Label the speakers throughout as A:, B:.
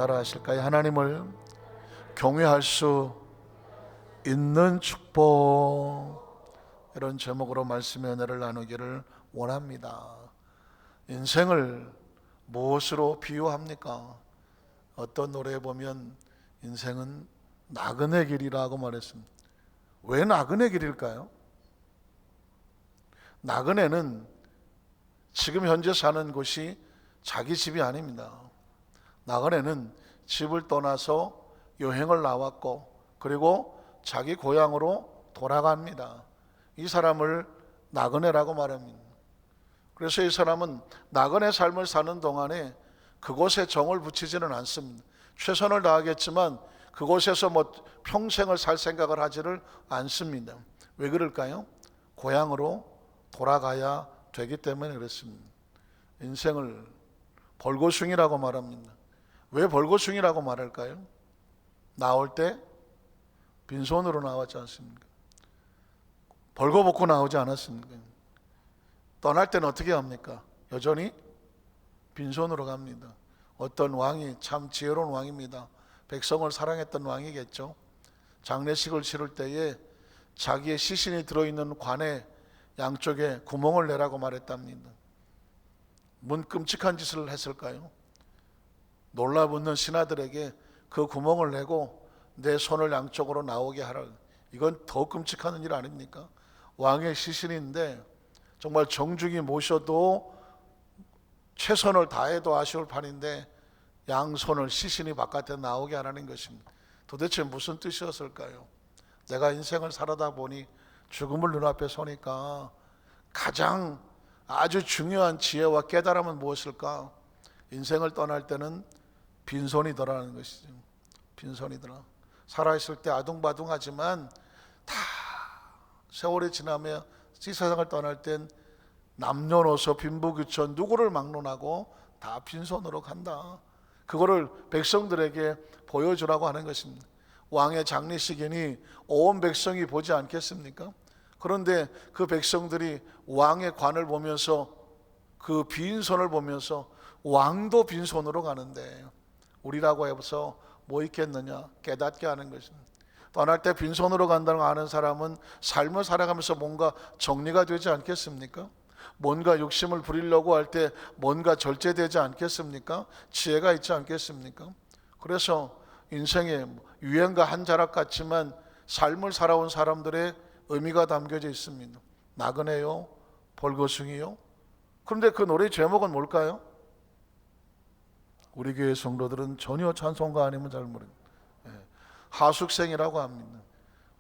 A: 따라하실까요? 하나님을 경외할 수 있는 축복, 이런 제목으로 말씀의 은혜를 나누기를 원합니다. 인생을 무엇으로 비유합니까? 어떤 노래에 보면 인생은 나그네 길이라고 말했습니다. 왜 나그네 길일까요? 나그네는 지금 현재 사는 곳이 자기 집이 아닙니다. 나그네는 집을 떠나서 여행을 나왔고 그리고 자기 고향으로 돌아갑니다. 이 사람을 나그네라고 말합니다. 그래서 이 사람은 나그네 삶을 사는 동안에 그곳에 정을 붙이지는 않습니다. 최선을 다하겠지만 그곳에서 평생을 살 생각을 하지를 않습니다. 왜 그럴까요? 고향으로 돌아가야 되기 때문에 그렇습니다. 인생을 벌거숭이라고 말합니다. 왜 벌거숭이라고 말할까요? 나올 때 빈손으로 나왔지 않습니까? 벌거벗고 나오지 않았습니까? 떠날 때는 어떻게 합니까? 여전히 빈손으로 갑니다. 어떤 왕이 참 지혜로운 왕입니다. 백성을 사랑했던 왕이겠죠. 장례식을 치를 때에 자기의 시신이 들어있는 관에 양쪽에 구멍을 내라고 말했답니다. 뭔 끔찍한 짓을 했을까요? 놀라붙는 신하들에게 그 구멍을 내고 내 손을 양쪽으로 나오게 하라. 이건 더 끔찍한 일 아닙니까? 왕의 시신인데 정말 정중히 모셔도 최선을 다해도 아쉬울 판인데 양손을 시신이 바깥에 나오게 하라는 것입니다. 도대체 무슨 뜻이었을까요? 내가 인생을 살아다 보니 죽음을 눈앞에 서니까 가장 아주 중요한 지혜와 깨달음은 무엇일까? 인생을 떠날 때는 빈손이더라는 것이죠. 빈손이더라. 살아있을 때 아둥바둥하지만 다 세월이 지나며 이 세상을 떠날 땐 남녀노소 빈부귀천 누구를 막론하고 다 빈손으로 간다. 그거를 백성들에게 보여주라고 하는 것입니다. 왕의 장례식이니 온 백성이 보지 않겠습니까? 그런데 그 백성들이 왕의 관을 보면서 그 빈손을 보면서 왕도 빈손으로 가는데 우리라고 해서 뭐 있겠느냐 깨닫게 하는 것입니다. 떠날 때 빈손으로 간다는 거 아는 사람은 삶을 살아가면서 뭔가 정리가 되지 않겠습니까? 뭔가 욕심을 부리려고 할 때 뭔가 절제되지 않겠습니까? 지혜가 있지 않겠습니까? 그래서 인생에 유행과 한 자락 같지만 삶을 살아온 사람들의 의미가 담겨져 있습니다. 나그네요, 벌거숭이요. 그런데 그 노래 제목은 뭘까요? 우리 교회 성도들은 전혀 찬송가 아니면 잘 모릅니다. 하숙생이라고 합니다.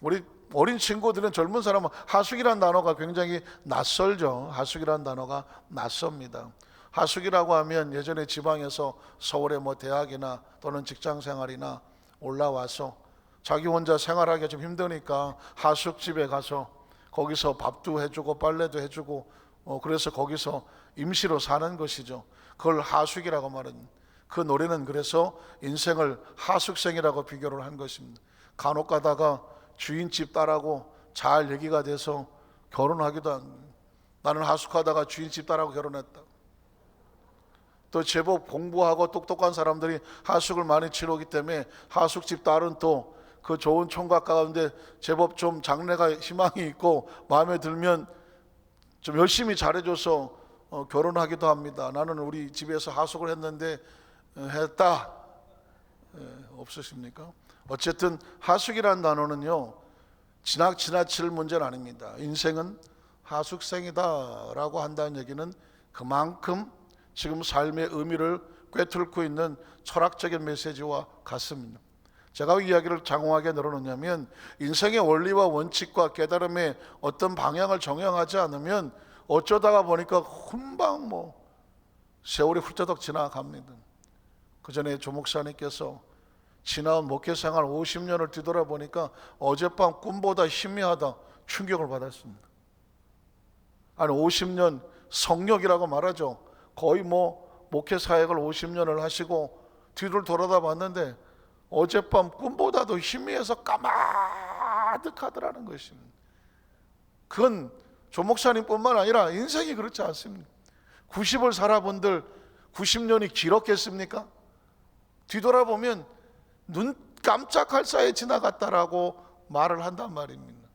A: 우리 어린 친구들은 젊은 사람은 하숙이라는 단어가 굉장히 낯설죠. 하숙이라는 단어가 낯섭니다. 하숙이라고 하면 예전에 지방에서 서울의 대학이나 또는 직장생활이나 올라와서 자기 혼자 생활하기 좀 힘드니까 하숙집에 가서 거기서 밥도 해주고 빨래도 해주고 그래서 거기서 임시로 사는 것이죠. 그걸 하숙이라고 말합니다. 그 노래는 그래서 인생을 하숙생이라고 비교를 한 것입니다. 간혹 가다가 주인집 딸하고 잘 얘기가 돼서 결혼하기도 합니다. 나는 하숙하다가 주인집 딸하고 결혼했다. 또 제법 공부하고 똑똑한 사람들이 하숙을 많이 치르기 때문에 하숙집 딸은 또 그 좋은 총각 가운데 제법 좀 장래가 희망이 있고 마음에 들면 좀 열심히 잘해줘서 결혼하기도 합니다. 나는 우리 집에서 하숙을 했는데 했다. 없으십니까? 어쨌든 하숙이라는 단어는요 지나칠 문제는 아닙니다. 인생은 하숙생이다 라고 한다는 얘기는 그만큼 지금 삶의 의미를 꿰뚫고 있는 철학적인 메시지와 같습니다. 제가 이 이야기를 장황하게 늘어놓냐면 인생의 원리와 원칙과 깨달음의 어떤 방향을 정형하지 않으면 어쩌다가 보니까 금방 세월이 훌쩍 지나갑니다. 그 전에 조 목사님께서 지나온 목회생활 50년을 뒤돌아보니까 어젯밤 꿈보다 희미하다 충격을 받았습니다. 아니 50년 성역이라고 말하죠. 거의 목회 사역을 50년을 하시고 뒤를 돌아다 봤는데 어젯밤 꿈보다도 희미해서 까마득하더라는 것입니다. 그건 조 목사님뿐만 아니라 인생이 그렇지 않습니까? 90을 살아본들 90년이 길었겠습니까? 뒤돌아보면 눈 깜짝할 사이에 지나갔다라고 말을 한단 말입니다.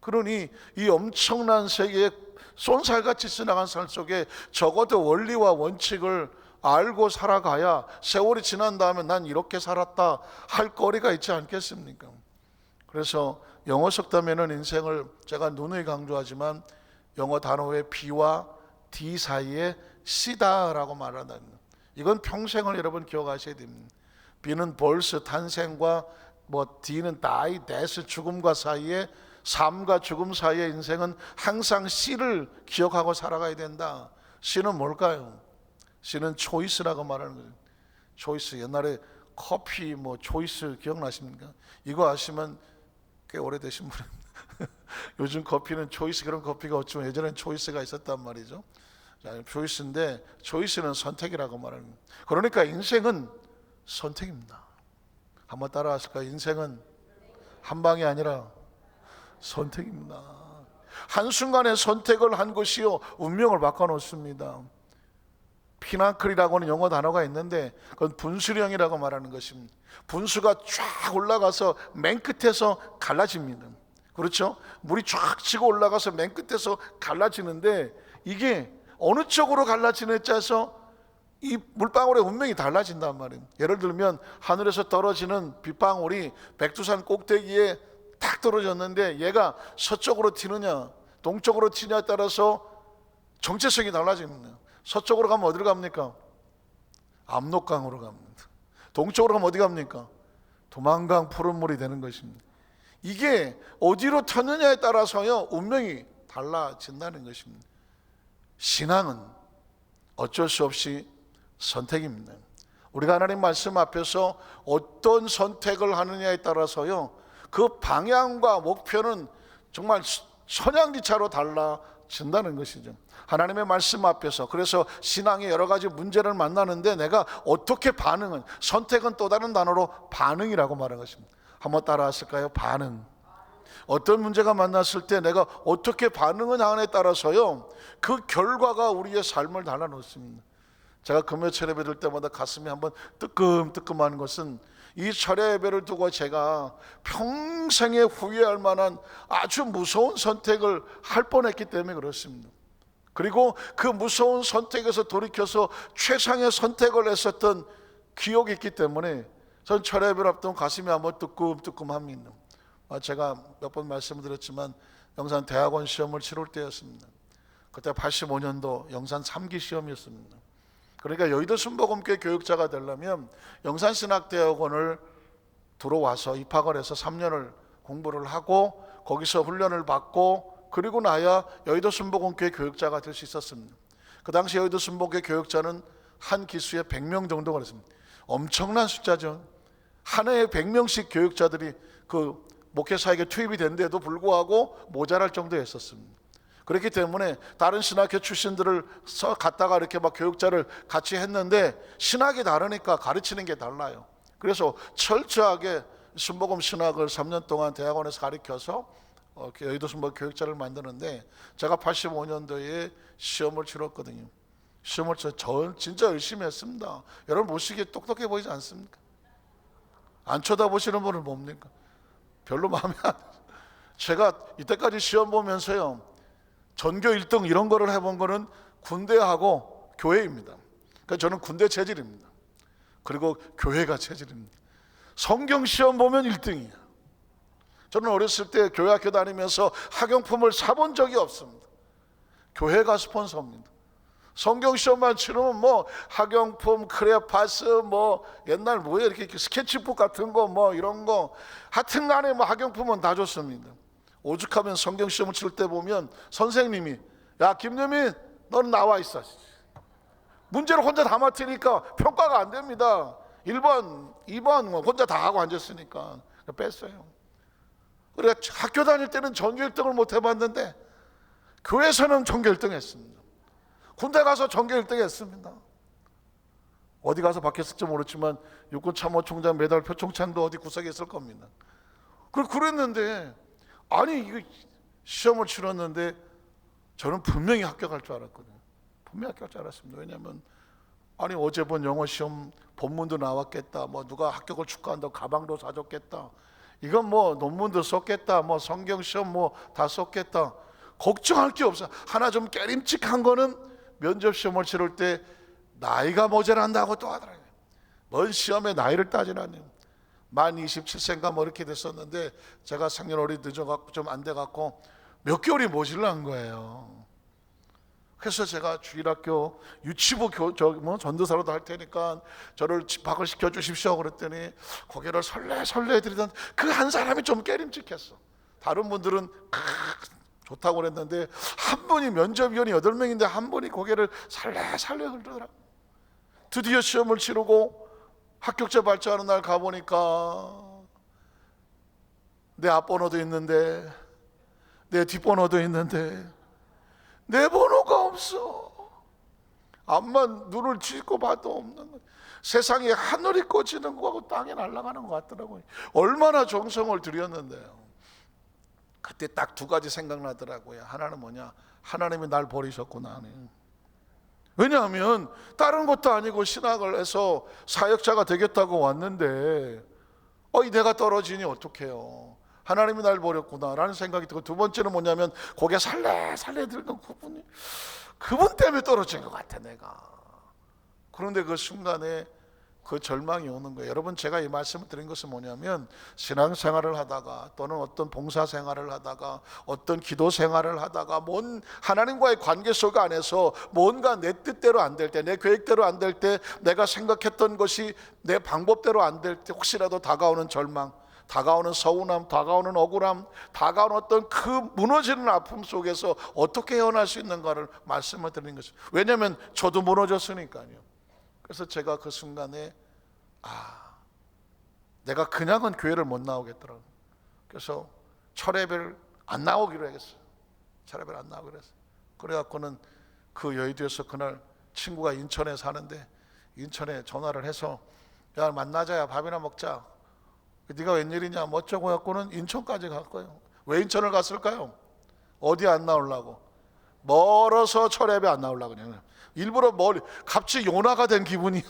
A: 그러니 이 엄청난 세계에 쏜살같이 지나간 살 속에 적어도 원리와 원칙을 알고 살아가야 세월이 지난 다음에 난 이렇게 살았다 할 거리가 있지 않겠습니까? 그래서 영어 속담에는 인생을 제가 누누이 강조하지만 영어 단어의 B와 D 사이에 C다라고 말한다. 이건 평생을 여러분 기억하셔야 됩니다. B는 birth, 탄생과 D는 die, death, 죽음과 사이에, 삶과 죽음 사이의 인생은 항상 C를 기억하고 살아가야 된다. C는 뭘까요? C는 choice라고 말하는 거예요. choice. 옛날에 커피 choice 기억나십니까? 이거 아시면 꽤 오래되신 분입니다. 요즘 커피는 초이스, 그런 커피가 없지만 예전엔 초이스가 있었단 말이죠. 초이스인데 초이스는 선택이라고 말하는 거예요. 그러니까 인생은 선택입니다. 한번 따라하실까요? 인생은 한 방이 아니라 선택입니다. 한순간에 선택을 한 것이요 운명을 바꿔놓습니다. 피나클이라고는 영어 단어가 있는데 그건 분수령이라고 말하는 것입니다. 분수가 쫙 올라가서 맨 끝에서 갈라집니다. 그렇죠? 물이 쫙 치고 올라가서 맨 끝에서 갈라지는데 이게 어느 쪽으로 갈라지느냐에 따라서 이 물방울의 운명이 달라진단 말이에요. 예를 들면 하늘에서 떨어지는 빗방울이 백두산 꼭대기에 딱 떨어졌는데 얘가 서쪽으로 튀느냐 동쪽으로 튀냐에 따라서 정체성이 달라집니다. 서쪽으로 가면 어디로 갑니까? 압록강으로 갑니다. 동쪽으로 가면 어디 갑니까? 두만강 푸른 물이 되는 것입니다. 이게 어디로 튀느냐에 따라서요 운명이 달라진다는 것입니다. 신앙은 어쩔 수 없이 선택입니다. 우리가 하나님 말씀 앞에서 어떤 선택을 하느냐에 따라서요 그 방향과 목표는 정말 선양지차로 달라진다는 것이죠. 하나님의 말씀 앞에서. 그래서 신앙의 여러 가지 문제를 만나는데 내가 어떻게 반응은, 선택은 또 다른 단어로 반응이라고 말하는 것입니다. 한번 따라 하실까요? 반응. 어떤 문제가 만났을 때 내가 어떻게 반응을 하느냐에 따라서요 그 결과가 우리의 삶을 달라놓습니다. 제가 금요 철야 예배 들 때마다 가슴이 한번 뜨끔뜨끔하는 것은 이 철야 예배를 두고 제가 평생에 후회할 만한 아주 무서운 선택을 할 뻔했기 때문에 그렇습니다. 그리고 그 무서운 선택에서 돌이켜서 최상의 선택을 했었던 기억이 있기 때문에 전 철야 예배를 앞두고 가슴이 한번 뜨끔뜨끔합니다. 제가 몇 번 말씀드렸지만 영산 대학원 시험을 치를 때였습니다. 그때 85년도 영산 3기 시험이었습니다. 그러니까 여의도 순복음교회 교육자가 되려면 영산신학대학원을 들어와서 입학을 해서 3년을 공부를 하고 거기서 훈련을 받고 그리고 나야 여의도 순복음교회 교육자가 될 수 있었습니다. 그 당시 여의도 순복음교회 교육자는 한 기수에 100명 정도가 됐습니다. 엄청난 숫자죠. 한 해에 100명씩 교육자들이 그 목회사에게 투입이 된데도 불구하고 모자랄 정도였었습니다. 그렇기 때문에 다른 신학교 출신들을 갖다가 이렇게 막 교육자를 같이 했는데 신학이 다르니까 가르치는 게 달라요. 그래서 철저하게 순복음 신학을 3년 동안 대학원에서 가르쳐서 여의도 순복음 교육자를 만드는데 제가 85년도에 시험을 치렀거든요. 시험을 저 진짜 열심히 했습니다. 여러분 보시기에 똑똑해 보이지 않습니까? 안 쳐다보시는 분은 뭡니까? 별로 마음에 안 들어요. 제가 이때까지 시험 보면서요 전교 1등 이런 거를 해본 거는 군대하고 교회입니다. 그러니까 저는 군대 체질입니다. 그리고 교회가 체질입니다. 성경 시험 보면 1등이에요. 저는 어렸을 때 교회 학교 다니면서 학용품을 사본 적이 없습니다. 교회가 스폰서입니다. 성경 시험만 치르면 학용품, 크레파스, 옛날 이렇게 스케치북 같은 거 이런 거 하여튼 간에 학용품은 다 줬습니다. 오죽하면 성경 시험을 치를 때 보면 선생님이 야 김유민 너는 나와 있어. 문제를 혼자 다 맡으니까 평가가 안 됩니다. 1번, 2번 혼자 다 하고 앉았으니까 뺐어요. 그래 학교 다닐 때는 전교 1등을 못 해봤는데 교회에서는 전교 1등 했습니다. 군대 가서 전교 1등 했습니다. 어디 가서 받겠을지 모르지만 육군참모총장 메달 표창장도 어디 구석에 있을 겁니다. 그랬는데 아니 이거 시험을 치렀는데 저는 분명히 합격할 줄 알았거든요. 분명히 합격할 줄 알았습니다. 왜냐하면 아니 어제 본 영어 시험 본문도 나왔겠다, 뭐 누가 합격을 축하한다고 가방도 사줬겠다, 이건 뭐 논문도 썼겠다, 뭐 성경 시험 뭐 다 썼겠다. 걱정할 게 없어. 하나 좀 깨림칙한 거는 면접 시험을 치를 때 나이가 모자란다고 또 하더라고요. 뭔 시험에 나이를 따지라니. 만 27세인가 뭐 이렇게 됐었는데 제가 생년월일이 늦어갖고 좀 안 돼갖고 몇 개월이 모질란 거예요. 그래서 제가 주일학교 유치부 전도사로도 할 테니까 저를 집학을 시켜주십시오 그랬더니 고개를 설레 드리던 그 한 사람이 좀 깨림칙했어. 다른 분들은 좋다고 그랬는데 한 분이, 면접위원이 8명인데 한 분이 고개를 설레 흔들더라고. 드디어 시험을 치르고 합격자 발표하는 날 가보니까 내 앞번호도 있는데 내 뒷번호도 있는데 내 번호가 없어. 앞만 눈을 찢고 봐도 없는 거야. 세상에 하늘이 꺼지는 거하고 땅이 날아가는 것 같더라고요. 얼마나 정성을 들였는데요. 그때 딱 두 가지 생각나더라고요. 하나는 뭐냐, 하나님이 날 버리셨구나. 왜냐하면 다른 것도 아니고 신학을 해서 사역자가 되겠다고 왔는데 내가 떨어지니 어떡해요. 하나님이 날 버렸구나 라는 생각이 들고, 두 번째는 뭐냐면 고개 살래 들던 그분 때문에 떨어진 것 같아 내가. 그런데 그 순간에 그 절망이 오는 거예요. 여러분, 제가 이 말씀을 드린 것은 뭐냐면 신앙생활을 하다가 또는 어떤 봉사생활을 하다가 어떤 기도생활을 하다가 뭔 하나님과의 관계 속 안에서 뭔가 내 뜻대로 안 될 때, 내 계획대로 안 될 때, 내가 생각했던 것이 내 방법대로 안 될 때 혹시라도 다가오는 절망, 다가오는 서운함, 다가오는 억울함, 다가오는 어떤 그 무너지는 아픔 속에서 어떻게 헤어날 수 있는가를 말씀을 드리는 것입니다. 왜냐하면 저도 무너졌으니까요. 그래서 제가 그 순간에 내가 그냥은 교회를 못 나오겠더라고요. 그래서 철회별 안 나오기로 했어요. 철회별 안 나오기로 했어요. 그래갖고는 그 여의도에서 그날 친구가 인천에 사는데 인천에 전화를 해서 야 만나자, 야 밥이나 먹자. 네가 웬일이냐 뭐 어쩌고 해갖고는 인천까지 갔고요. 왜 인천을 갔을까요? 어디 안 나오려고, 멀어서 철회배 안 나오려고 그냥 일부러 멀리, 갑자기 요나가 된 기분이야.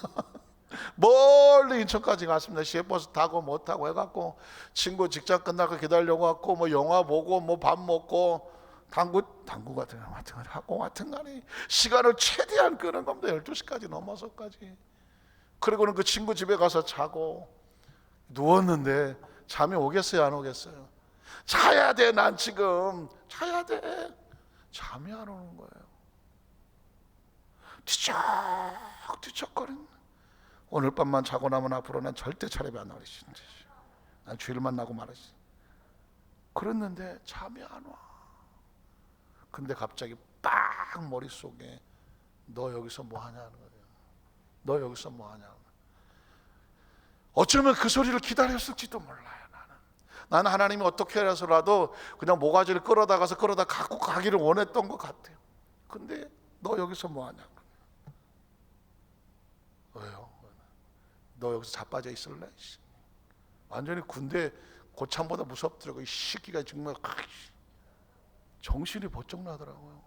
A: 멀리 인천까지 갔습니다. 시외버스 타고 못 타고 해갖고 친구 직장 끝나고 기다리려고 갖고 뭐 영화 보고 뭐 밥 먹고 당구 같은 걸 하고 하여튼간에 시간을 최대한 끄는 겁니다. 12시까지 넘어서까지. 그리고는 그 친구 집에 가서 자고 누웠는데 잠이 오겠어요 안 오겠어요? 자야 돼, 난 지금 자야 돼. 잠이 안 오는 거예요. 뒤척거리는. 오늘 밤만 자고 나면 앞으로 난 절대 차례비 안 나오지. 난 주일만 나고 말았지. 그랬는데 잠이 안 와. 근데 갑자기 빡 머릿속에 너 여기서 뭐 하냐는 거예요. 너 여기서 뭐 하냐. 어쩌면 그 소리를 기다렸을지도 몰라요. 나는 하나님이 어떻게 해서라도 그냥 모가지를 끌어다가서 끌어다 갖고 가기를 원했던 것 같아요. 근데 너 여기서 뭐 하냐. 왜요? 너 여기서 자빠져 있을래? 완전히 군대 고참보다 무섭더라고요. 이 시기가 정말 정신이 번쩍 나더라고요.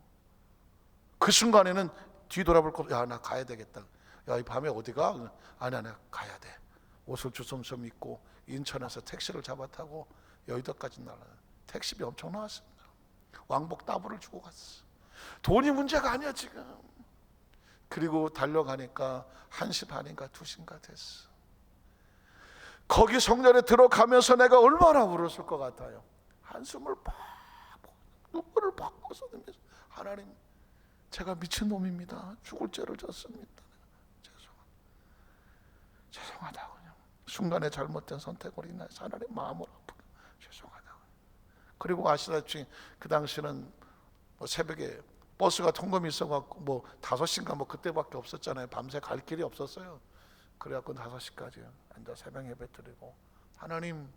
A: 그 순간에는 뒤돌아볼 거, 야 나 가야 되겠다. 야 이 밤에 어디 가? 아니야 나 가야 돼. 옷을 주섬주섬 입고 인천에서 택시를 잡아 타고 여의도까지 날아요. 택시비 엄청 나왔습니다. 왕복 더블을 주고 갔어. 돈이 문제가 아니야 지금. 그리고 달려가니까 1시 반인가 2시인가 됐어. 거기 성전에 들어가면서 내가 얼마나 울었을 것 같아요. 한숨을 팍 눈물을 팍 쏟으면서 하나님 제가 미친놈입니다. 죽을 죄를 졌습니다. 죄송하다고 그냥 순간에 잘못된 선택으로 인해서 하나님 마음을 아프게 죄송하다고. 그리고 아시다시피 그 당시는 뭐 새벽에 버스가 통금이 있어갖고 뭐 5시인가 뭐 그때밖에 없었잖아요. 밤새 갈 길이 없었어요. 그래갖고 5시까지 앉아 새벽 예배 드리고 하나님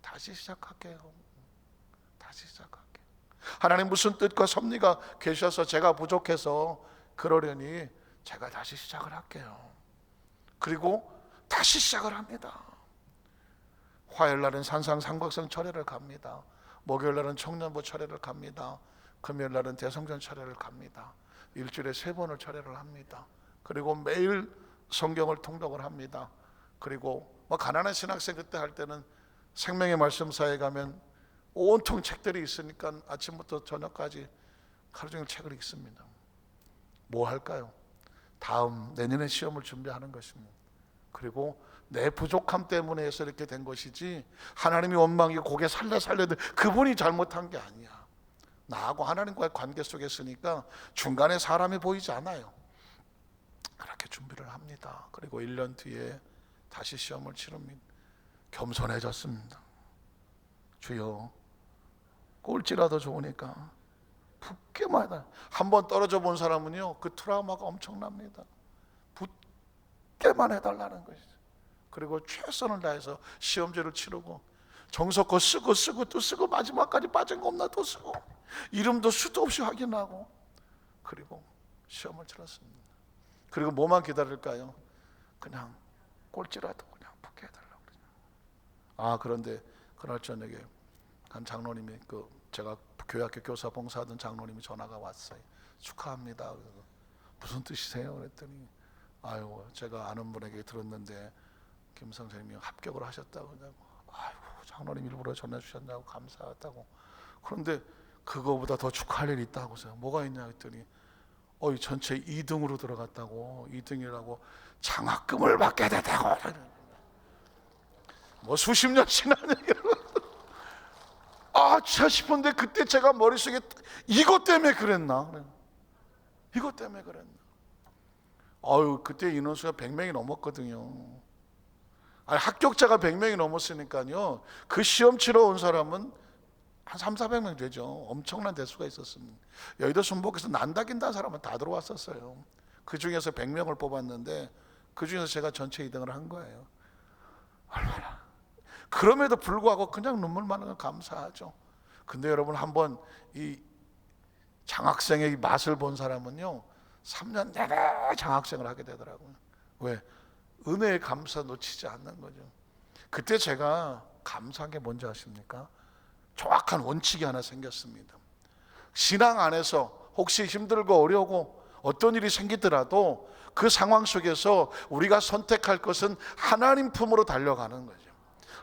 A: 다시 시작할게요. 다시 시작할게요. 하나님 무슨 뜻과 섭리가 계셔서 제가 부족해서 그러려니 제가 다시 시작을 할게요. 그리고 다시 시작을 합니다. 화요일날은 산상상박성 철회를 갑니다. 목요일날은 청년부 철회를 갑니다. 금요일날은 대성전 철회를 갑니다. 일주일에 3번을 철회를 합니다. 그리고 매일 성경을 통독을 합니다. 그리고 뭐 가난한 신학생 그때 할 때는 생명의 말씀사에 가면 온통 책들이 있으니까 아침부터 저녁까지 하루 종일 책을 읽습니다. 뭐 할까요? 다음 내년에 시험을 준비하는 것입니다. 그리고 내 부족함 때문에 해서 이렇게 된 것이지 하나님이 원망이 고개 살려도 그분이 잘못한 게 아니야. 나하고 하나님과의 관계 속에 있으니까 중간에 사람이 보이지 않아요. 그렇게 준비를 합니다. 그리고 1년 뒤에 다시 시험을 치릅니다. 겸손해졌습니다. 주여, 꼴찌라도 좋으니까 붙게만 해달라. 한번 떨어져 본 사람은요, 그 트라우마가 엄청납니다. 붙게만 해달라는 것이죠. 그리고 최선을 다해서 시험지를 치르고 정석거 쓰고 또 쓰고 마지막까지 빠진 거 없나 또 쓰고 이름도 수도 없이 확인하고 그리고 시험을 치렀습니다. 그리고 뭐만 기다릴까요? 그냥 꼴찌라도 그냥 붙게 해달라고 그러죠. 그런데 그날 저녁에 한 장로님이 제가 교회학교 교사 봉사하던 장로님이 전화가 왔어요. 축하합니다. 그래서 무슨 뜻이세요? 그랬더니 제가 아는 분에게 들었는데 김 선생님이 합격을 하셨다고 하냐고. 장로님 일부러 전해주셨냐고 감사하다고. 그런데 그거보다 더 축하할 일이 있다고 해서 뭐가 있냐 했더니 전체 2등으로 들어갔다고. 2등이라고 장학금을 받게 됐다고. 뭐 수십 년 지난 얘기를 차 싶은데 그때 제가 머릿속에 이것 때문에 그랬나? 이것 때문에 그랬나? 그때 인원수가 100명이 넘었거든요. 합격자가 100명이 넘었으니까요. 그 시험 치러 온 사람은 한 300~400명 되죠. 엄청난 대수가 있었습니다. 여의도 순복에서 난다긴다는 사람은 다 들어왔었어요. 그 중에서 100명을 뽑았는데 그 중에서 제가 전체 2등을 한 거예요. 얼마나. 그럼에도 불구하고 그냥 눈물만 나면 감사하죠. 근데 여러분 한번 이 장학생의 맛을 본 사람은요 3년 내내 장학생을 하게 되더라고요. 왜? 은혜의 감사 놓치지 않는 거죠. 그때 제가 감사한 게 뭔지 아십니까? 정확한 원칙이 하나 생겼습니다. 신앙 안에서 혹시 힘들고 어려우고 어떤 일이 생기더라도 그 상황 속에서 우리가 선택할 것은 하나님 품으로 달려가는 거죠.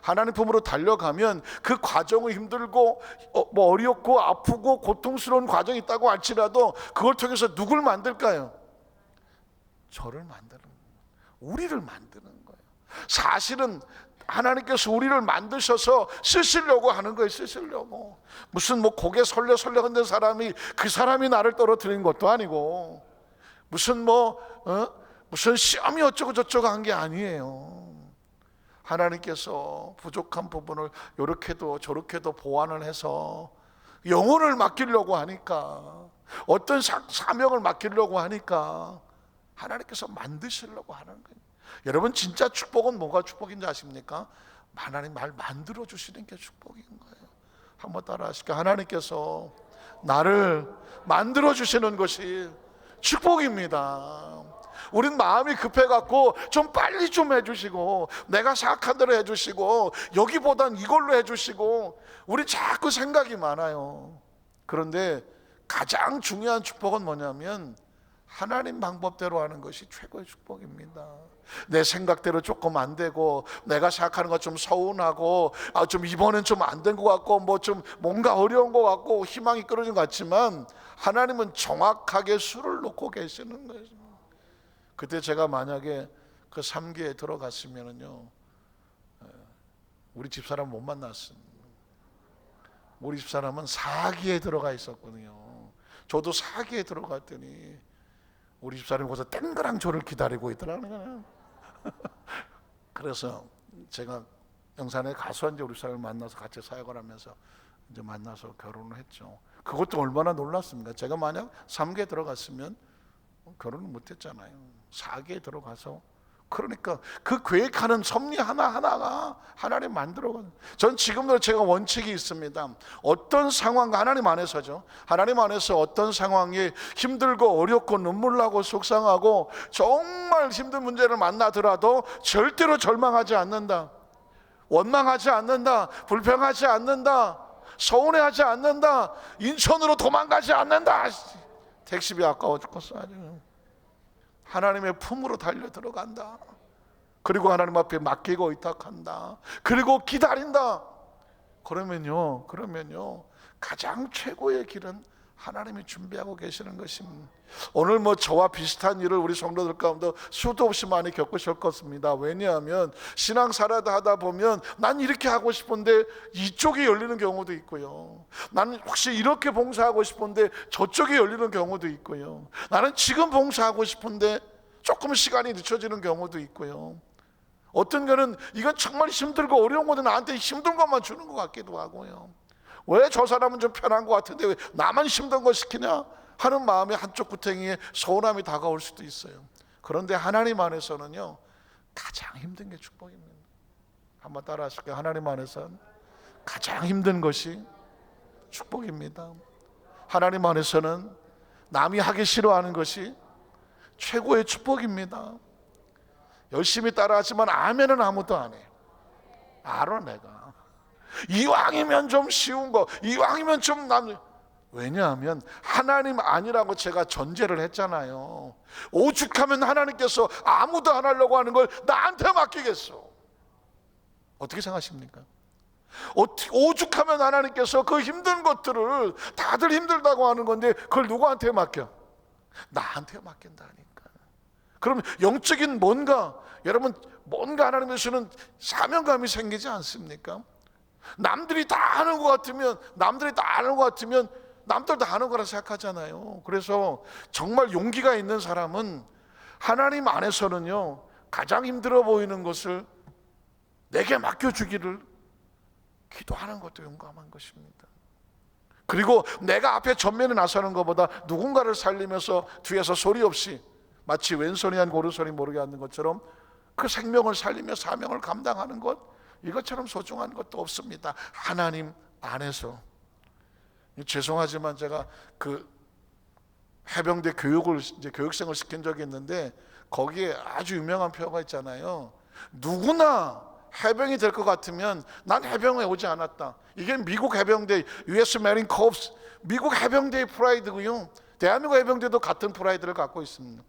A: 하나님 품으로 달려가면 그 과정은 힘들고 어렵고 아프고 고통스러운 과정이 있다고 할지라도 그걸 통해서 누굴 만들까요? 저를 만드는 거예요. 우리를 만드는 거예요. 사실은 하나님께서 우리를 만드셔서 쓰시려고 하는 거예요. 쓰시려고. 무슨 고개 설레 흔든 사람이 그 사람이 나를 떨어뜨린 것도 아니고 무슨 무슨 시험이 어쩌고 저쩌고 한 게 아니에요. 하나님께서 부족한 부분을 이렇게도 저렇게도 보완을 해서 영혼을 맡기려고 하니까 어떤 사명을 맡기려고 하니까 하나님께서 만드시려고 하는 거예요. 여러분 진짜 축복은 뭐가 축복인지 아십니까? 하나님 날 만들어 주시는 게 축복인 거예요. 한번 따라 하실까요? 하나님께서 나를 만들어 주시는 것이 축복입니다. 우린 마음이 급해갖고 좀 빨리 좀 해주시고 내가 생각한 대로 해주시고 여기보단 이걸로 해주시고 우리 자꾸 생각이 많아요. 그런데 가장 중요한 축복은 뭐냐면 하나님 방법대로 하는 것이 최고의 축복입니다. 내 생각대로 조금 안 되고 내가 생각하는 것 좀 서운하고 좀 이번엔 좀 안 된 것 같고 좀 뭔가 어려운 것 같고 희망이 끊어진 것 같지만 하나님은 정확하게 수를 놓고 계시는 거예요. 그때 제가 만약에 그 3기에 들어갔으면요 우리 집사람 못 만났습니다. 우리 집사람은 4기에 들어가 있었거든요. 저도 4기에 들어갔더니 우리 집사람이 거기서 땡그랑 저를 기다리고 있더라고요. 그래서 제가 영산에 가서 이제 우리 집사람을 만나서 같이 사역을 하면서 이제 만나서 결혼을 했죠. 그것도 얼마나 놀랐습니까? 제가 만약 3기에 들어갔으면 결혼을 못했잖아요. 4기에 들어가서 그러니까 그 계획하는 섭리 하나하나가 하나님 만들어가는. 전 지금도 제가 원칙이 있습니다. 어떤 상황, 하나님 안에서죠. 하나님 안에서 어떤 상황이 힘들고 어렵고 눈물 나고 속상하고 정말 힘든 문제를 만나더라도 절대로 절망하지 않는다. 원망하지 않는다. 불평하지 않는다. 서운해하지 않는다. 인천으로 도망가지 않는다. 택시비 아까워 죽겠어 아주. 하나님의 품으로 달려 들어간다. 그리고 하나님 앞에 맡기고 의탁한다. 그리고 기다린다. 그러면요 가장 최고의 길은 하나님이 준비하고 계시는 것입니다. 오늘 뭐 저와 비슷한 일을 우리 성도들 가운데 수도 없이 많이 겪으실 것입니다. 왜냐하면 신앙생활을 하다 보면 난 이렇게 하고 싶은데 이쪽이 열리는 경우도 있고요, 나는 혹시 이렇게 봉사하고 싶은데 저쪽이 열리는 경우도 있고요, 나는 지금 봉사하고 싶은데 조금 시간이 늦춰지는 경우도 있고요, 어떤 거는 이건 정말 힘들고 어려운 것도 나한테 힘든 것만 주는 것 같기도 하고요, 왜 저 사람은 좀 편한 것 같은데 왜 나만 힘든 거 시키냐 하는 마음에 한쪽 구덩이에 서운함이 다가올 수도 있어요. 그런데 하나님 안에서는요 가장 힘든 게 축복입니다. 한번 따라 하실게요. 하나님 안에서는 가장 힘든 것이 축복입니다. 하나님 안에서는 남이 하기 싫어하는 것이 최고의 축복입니다. 열심히 따라하지만 아멘은 아무도 안 해요. 알아 내가. 이왕이면 좀 쉬운 거, 이왕이면 좀 왜냐하면 하나님 아니라고 제가 전제를 했잖아요. 오죽하면 하나님께서 아무도 안 하려고 하는 걸 나한테 맡기겠어. 어떻게 생각하십니까? 오죽하면 하나님께서 그 힘든 것들을 다들 힘들다고 하는 건데 그걸 누구한테 맡겨? 나한테 맡긴다니까. 그럼 영적인 여러분 뭔가 하나님의 주시는 사명감이 생기지 않습니까? 남들이 다 하는 것 같으면 남들 다 하는 거라 생각하잖아요. 그래서 정말 용기가 있는 사람은 하나님 안에서는요 가장 힘들어 보이는 것을 내게 맡겨주기를 기도하는 것도 용감한 것입니다. 그리고 내가 앞에 전면에 나서는 것보다 누군가를 살리면서 뒤에서 소리 없이 마치 왼손이 한 오른손이 모르게 하는 것처럼 그 생명을 살리며 사명을 감당하는 것, 이것처럼 소중한 것도 없습니다. 하나님 안에서. 죄송하지만 제가 그 해병대 교육생을 시킨 적이 있는데 거기에 아주 유명한 표가 있잖아요. 누구나 해병이 될 것 같으면 난 해병에 오지 않았다. 이게 미국 해병대 US Marine Corps, 미국 해병대의 프라이드고요, 대한민국 해병대도 같은 프라이드를 갖고 있습니다.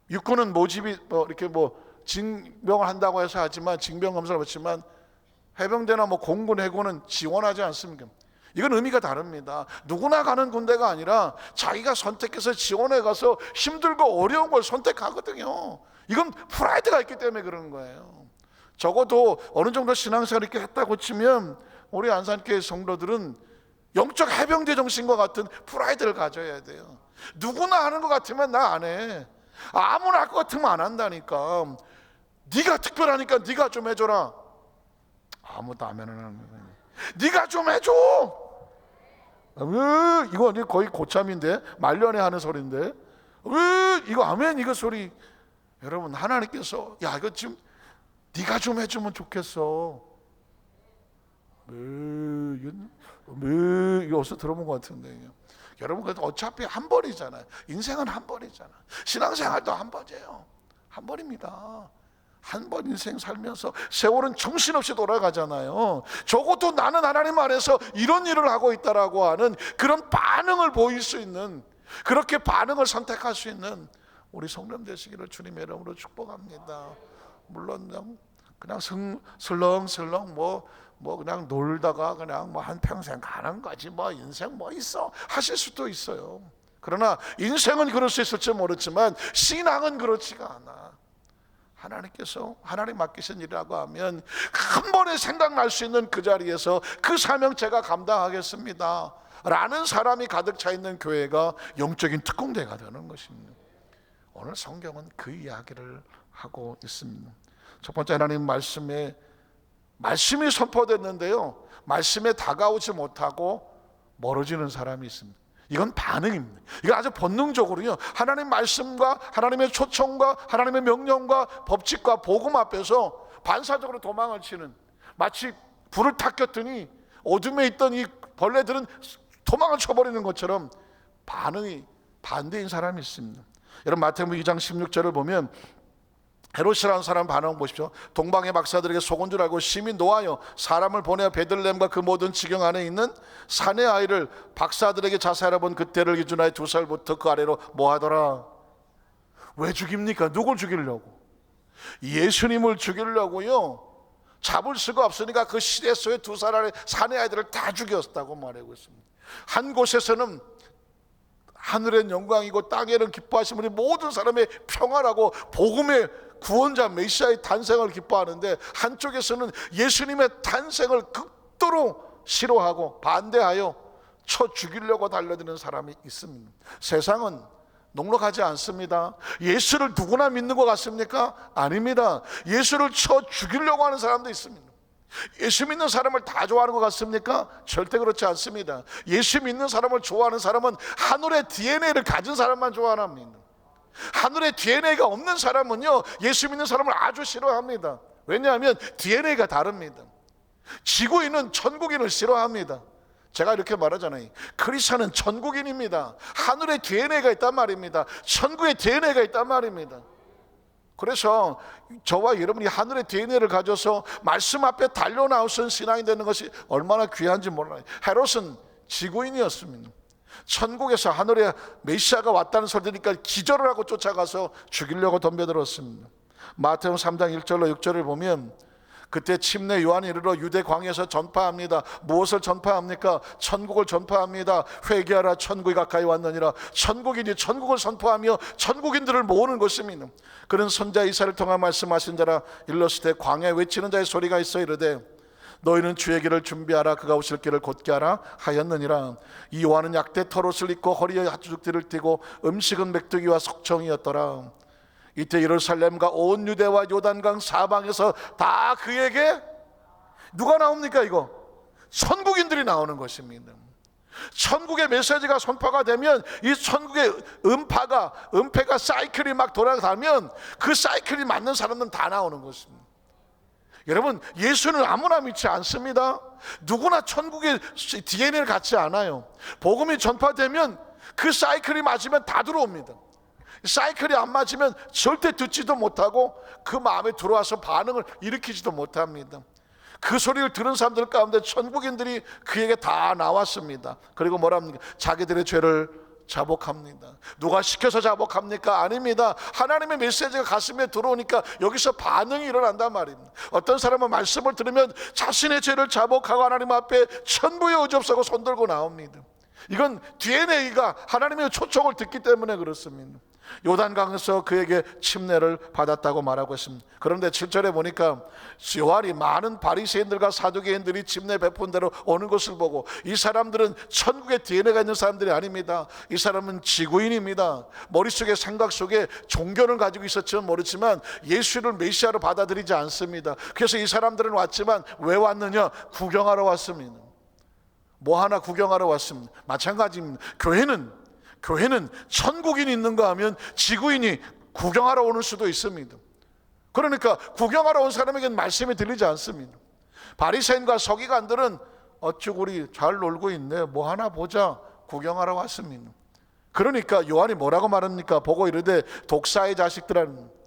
A: 육군은 모집이 이렇게 징병을 한다고 해서 하지만 징병 검사를 받지만 해병대나 공군 해군은 지원하지 않습니까? 이건 의미가 다릅니다. 누구나 가는 군대가 아니라 자기가 선택해서 지원해 가서 힘들고 어려운 걸 선택하거든요. 이건 프라이드가 있기 때문에 그런 거예요. 적어도 어느 정도 신앙생활을 이렇게 했다고 치면 우리 안산교회 성도들은 영적 해병대 정신과 같은 프라이드를 가져야 돼요. 누구나 하는 것 같으면 나 안 해. 아무나 할 것 같으면 안 한다니까. 네가 특별하니까 네가 좀 해줘라. 아무도 아멘을 안 하는 거예요. 네가 좀 해줘. 이거 거의 고참인데, 말년에 하는 소리인데, 이거 아멘 이거 소리. 여러분 하나님께서 야 이거 지금 네가 좀 해주면 좋겠어. 이거 어디서 들어본 것 같은데. 여러분 그래도 어차피 한 번이잖아요. 인생은 한 번이잖아. 신앙생활도 한 번이에요. 한 번입니다. 한 번 인생 살면서 세월은 정신없이 돌아가잖아요. 적어도 나는 하나님 안에서 이런 일을 하고 있다라고 하는 그런 반응을 보일 수 있는, 그렇게 반응을 선택할 수 있는 우리 성령 되시기를 주님의 이름으로 축복합니다. 물론 그냥 슬렁슬렁 그냥 놀다가 그냥 한평생 가는 거지 인생 있어 하실 수도 있어요. 그러나 인생은 그럴 수 있을지 모르지만 신앙은 그렇지가 않아. 하나님께서 하나님 맡기신 일이라고 하면 한 번에 생각날 수 있는 그 자리에서 그 사명 제가 감당하겠습니다 라는 사람이 가득 차 있는 교회가 영적인 특공대가 되는 것입니다. 오늘 성경은 그 이야기를 하고 있습니다. 첫 번째, 하나님 말씀이 선포됐는데요, 말씀에 다가오지 못하고 멀어지는 사람이 있습니다. 이건 반응입니다. 이건 아주 본능적으로요, 하나님 말씀과 하나님의 초청과 하나님의 명령과 법칙과 복음 앞에서 반사적으로 도망을 치는, 마치 불을 탁 켰더니 어둠에 있던 이 벌레들은 도망을 쳐버리는 것처럼 반응이 반대인 사람이 있습니다. 여러분 마태복음 2장 16절을 보면 헤롯이라는 사람 반응 보십시오. 동방의 박사들에게 속은 줄 알고 심히 노하여 사람을 보내어 베들레헴과 그 모든 지경 안에 있는 사내 아이를 박사들에게 자세히 알아본 그때를 기준하여 2살부터 그 아래로 모아더라. 왜 죽입니까? 누굴 죽이려고? 예수님을 죽이려고요. 잡을 수가 없으니까 그 시대 속에 두 사람의 사내 아이들을 다 죽였다고 말하고 있습니다. 한 곳에서는 하늘의 영광이고 땅에는 기뻐하시는 분이 모든 사람의 평화라고 복음의 구원자 메시아의 탄생을 기뻐하는데, 한쪽에서는 예수님의 탄생을 극도로 싫어하고 반대하여 쳐 죽이려고 달려드는 사람이 있습니다. 세상은 녹록하지 않습니다. 예수를 누구나 믿는 것 같습니까? 아닙니다. 예수를 쳐 죽이려고 하는 사람도 있습니다. 예수 믿는 사람을 다 좋아하는 것 같습니까? 절대 그렇지 않습니다. 예수 믿는 사람을 좋아하는 사람은 하늘의 DNA를 가진 사람만 좋아합니다. 하늘의 DNA가 없는 사람은요, 예수 믿는 사람을 아주 싫어합니다. 왜냐하면 DNA가 다릅니다. 지구인은 천국인을 싫어합니다. 제가 이렇게 말하잖아요. 크리스천은 천국인입니다. 하늘의 DNA가 있단 말입니다. 천국의 DNA가 있단 말입니다. 그래서 저와 여러분이 하늘의 DNA를 가져서 말씀 앞에 달려나오신 신앙이 되는 것이 얼마나 귀한지 몰라요. 헤롯은 지구인이었습니다. 천국에서 하늘에 메시아가 왔다는 소리 들으니까 기절을 하고 쫓아가서 죽이려고 덤벼들었습니다. 마태복음 3장 1절로 6절을 보면, 그때 침례 요한이 이르러 유대 광야에서 전파합니다. 무엇을 전파합니까? 천국을 전파합니다. 회개하라, 천국이 가까이 왔느니라. 천국인이 천국을 선포하며 천국인들을 모으는 것입니다. 그런 선자 이사를 통해 말씀하신 자라 일렀을 때 광야에 외치는 자의 소리가 있어 이르되 너희는 주의 길을 준비하라, 그가 오실 길을 곧게 하라 하였느니라. 이 요한은 약대 털옷을 입고 허리에 하주죽띠를 띠고 음식은 맥두기와 석청이었더라. 이때 예루살렘과 온 유대와 요단강 사방에서 다 그에게 누가 나옵니까? 이거 천국인들이 나오는 것입니다. 천국의 메시지가 선포가 되면 이 천국의 음패가 사이클이 막 돌아가면 그 사이클이 맞는 사람은 다 나오는 것입니다. 여러분, 예수는 아무나 믿지 않습니다. 누구나 천국의 DNA를 갖지 않아요. 복음이 전파되면 그 사이클이 맞으면 다 들어옵니다. 사이클이 안 맞으면 절대 듣지도 못하고 그 마음에 들어와서 반응을 일으키지도 못합니다. 그 소리를 들은 사람들 가운데 천국인들이 그에게 다 나왔습니다. 그리고 뭐랍니까? 자기들의 죄를 자복합니다. 누가 시켜서 자복합니까? 아닙니다. 하나님의 메시지가 가슴에 들어오니까 여기서 반응이 일어난단 말입니다. 어떤 사람은 말씀을 들으면 자신의 죄를 자복하고 하나님 앞에 천부의 의접서고 손들고 나옵니다. 이건 DNA가 하나님의 초청을 듣기 때문에 그렇습니다. 요단강에서 그에게 침례를 받았다고 말하고 있습니다. 그런데 7절에 보니까 요한이 많은 바리새인들과 사두개인들이 침례 베푼 대로 오는 것을 보고, 이 사람들은 천국의 DNA가 있는 사람들이 아닙니다. 이 사람은 지구인입니다. 머릿속에 생각 속에 종교를 가지고 있었지만 모르지만 예수를 메시아로 받아들이지 않습니다. 그래서 이 사람들은 왔지만 왜 왔느냐? 구경하러 왔습니다. 뭐 하나 구경하러 왔습니다. 마찬가지입니다. 교회는 천국인이 있는가 하면 지구인이 구경하러 오는 수도 있습니다. 그러니까 구경하러 온 사람에게는 말씀이 들리지 않습니다. 바리새인과 서기관들은 어쭈 우리 잘 놀고 있네, 뭐 하나 보자, 구경하러 왔습니다. 그러니까 요한이 뭐라고 말합니까? 보고 이르되 독사의 자식들은,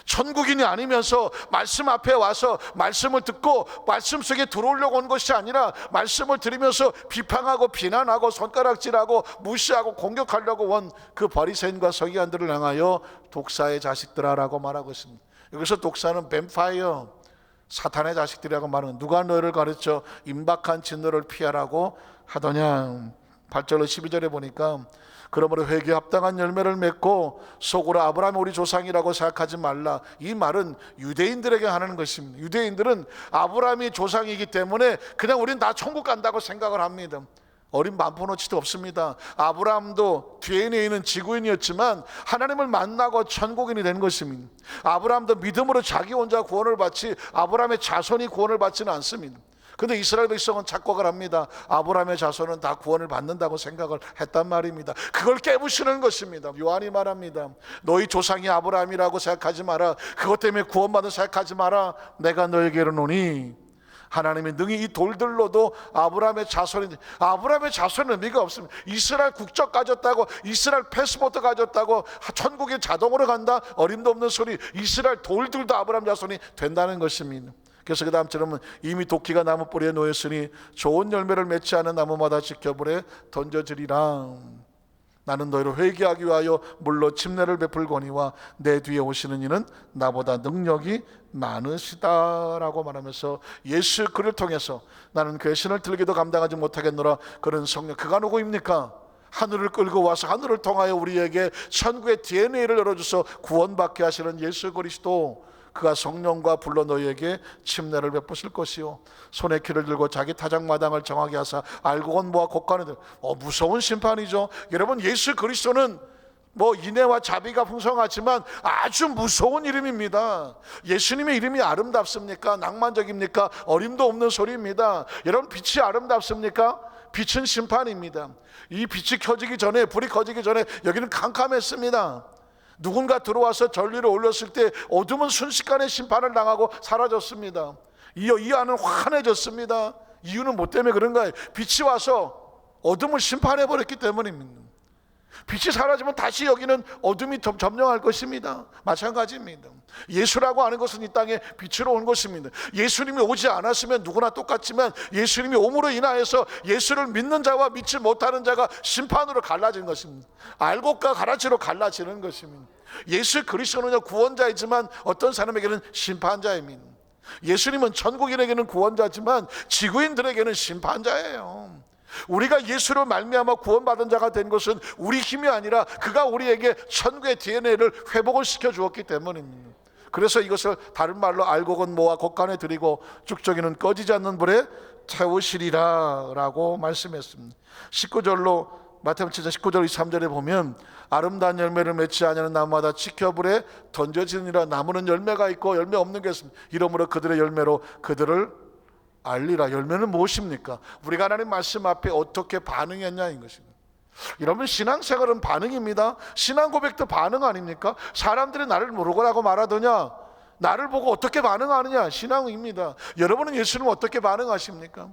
A: 천국인이 아니면서 말씀 앞에 와서 말씀을 듣고 말씀 속에 들어오려고 온 것이 아니라 말씀을 들으면서 비판하고 비난하고 손가락질하고 무시하고 공격하려고 온 그 바리새인과 서기관들을 향하여 독사의 자식들아라고 말하고 있습니다. 여기서 독사는 뱀파이어, 사탄의 자식들이라고 말하는, 누가 너희를 가르쳐 임박한 진노를 피하라고 하더냐. 8절로 12절에 보니까 그러므로 회개에 합당한 열매를 맺고 속으로 아브라함이 우리 조상이라고 생각하지 말라. 이 말은 유대인들에게 하는 것입니다. 유대인들은 아브라함이 조상이기 때문에 그냥 우린 다 천국 간다고 생각을 합니다. 어린 만포노치도 없습니다. 아브라함도 DNA는 지구인이었지만 하나님을 만나고 천국인이 된 것입니다. 아브라함도 믿음으로 자기 혼자 구원을 받지 아브라함의 자손이 구원을 받지는 않습니다. 근데 이스라엘 백성은 착각을 합니다. 아브라함의 자손은 다 구원을 받는다고 생각을 했단 말입니다. 그걸 깨부시는 것입니다. 요한이 말합니다. 너희 조상이 아브라함이라고 생각하지 마라. 그것 때문에 구원받는 생각하지 마라. 내가 너에게 이르노니 하나님이 능히 이 돌들로도 아브라함의 자손이, 아브라함의 자손은 의미가 없습니다. 이스라엘 국적 가졌다고, 이스라엘 패스포트 가졌다고 천국에 자동으로 간다? 어림도 없는 소리. 이스라엘 돌들도 아브라함 자손이 된다는 것입니다. 그래서 그 다음처럼 이미 도끼가 나무 뿌리에 놓였으니 좋은 열매를 맺지 않은 나무마다 지켜보래 던져지리라. 나는 너희를 회개하기 위하여 물로 침례를 베풀거니와 내 뒤에 오시는 이는 나보다 능력이 많으시다라고 말하면서 예수 그를 통해서 나는 그의 신을 들기도 감당하지 못하겠노라. 그런 성령, 그가 누구입니까? 하늘을 끌고 와서 하늘을 통하여 우리에게 천국의 DNA를 열어줘서 구원받게 하시는 예수 그리스도, 그가 성령과 불러 너희에게 침례를 베푸실 것이요 손에 키를 들고 자기 타작마당을 정하게 하사 알곡은 모아 곡간을 무서운 심판이죠. 여러분, 예수 그리스도는 인애와 자비가 풍성하지만 아주 무서운 이름입니다. 예수님의 이름이 아름답습니까? 낭만적입니까? 어림도 없는 소리입니다. 여러분, 빛이 아름답습니까? 빛은 심판입니다. 이 빛이 켜지기 전에, 불이 꺼지기 전에 여기는 캄캄했습니다. 누군가 들어와서 전리를 올렸을 때 어둠은 순식간에 심판을 당하고 사라졌습니다. 이 안은 환해졌습니다. 이유는 뭐 때문에 그런가요? 빛이 와서 어둠을 심판해버렸기 때문입니다. 빛이 사라지면 다시 여기는 어둠이 점령할 것입니다. 마찬가지입니다. 예수라고 하는 것은 이 땅에 빛으로 온 것입니다. 예수님이 오지 않았으면 누구나 똑같지만 예수님이 옴으로 인하여서 예수를 믿는 자와 믿지 못하는 자가 심판으로 갈라진 것입니다. 알곡과 가라지로 갈라지는 것입니다. 예수 그리스도는 구원자이지만 어떤 사람에게는 심판자입니다. 예수님은 천국인에게는 구원자지만 지구인들에게는 심판자예요. 우리가 예수로 말미암아 구원받은 자가 된 것은 우리 힘이 아니라 그가 우리에게 천국의 DNA를 회복을 시켜 주었기 때문입니다. 그래서 이것을 다른 말로 알곡은 모아 곡간에 드리고 쭉저기는 꺼지지 않는 불에 태우시리라 라고 말씀했습니다. 19절로 마태복음 7장 19절 23절에 보면 아름다운 열매를 맺지 아니하는 나무마다 지켜 불에 던져지니라. 나무는 열매가 있고 열매 없는 게 있습니다. 이러므로 그들의 열매로 그들을 알리라. 열매는 무엇입니까? 우리가 하나님 말씀 앞에 어떻게 반응했냐인 것입니다. 여러분, 신앙생활은 반응입니다. 신앙 고백도 반응 아닙니까? 사람들이 나를 모르고라고 말하더냐, 나를 보고 어떻게 반응하느냐, 신앙입니다. 여러분은 예수님 어떻게 반응하십니까?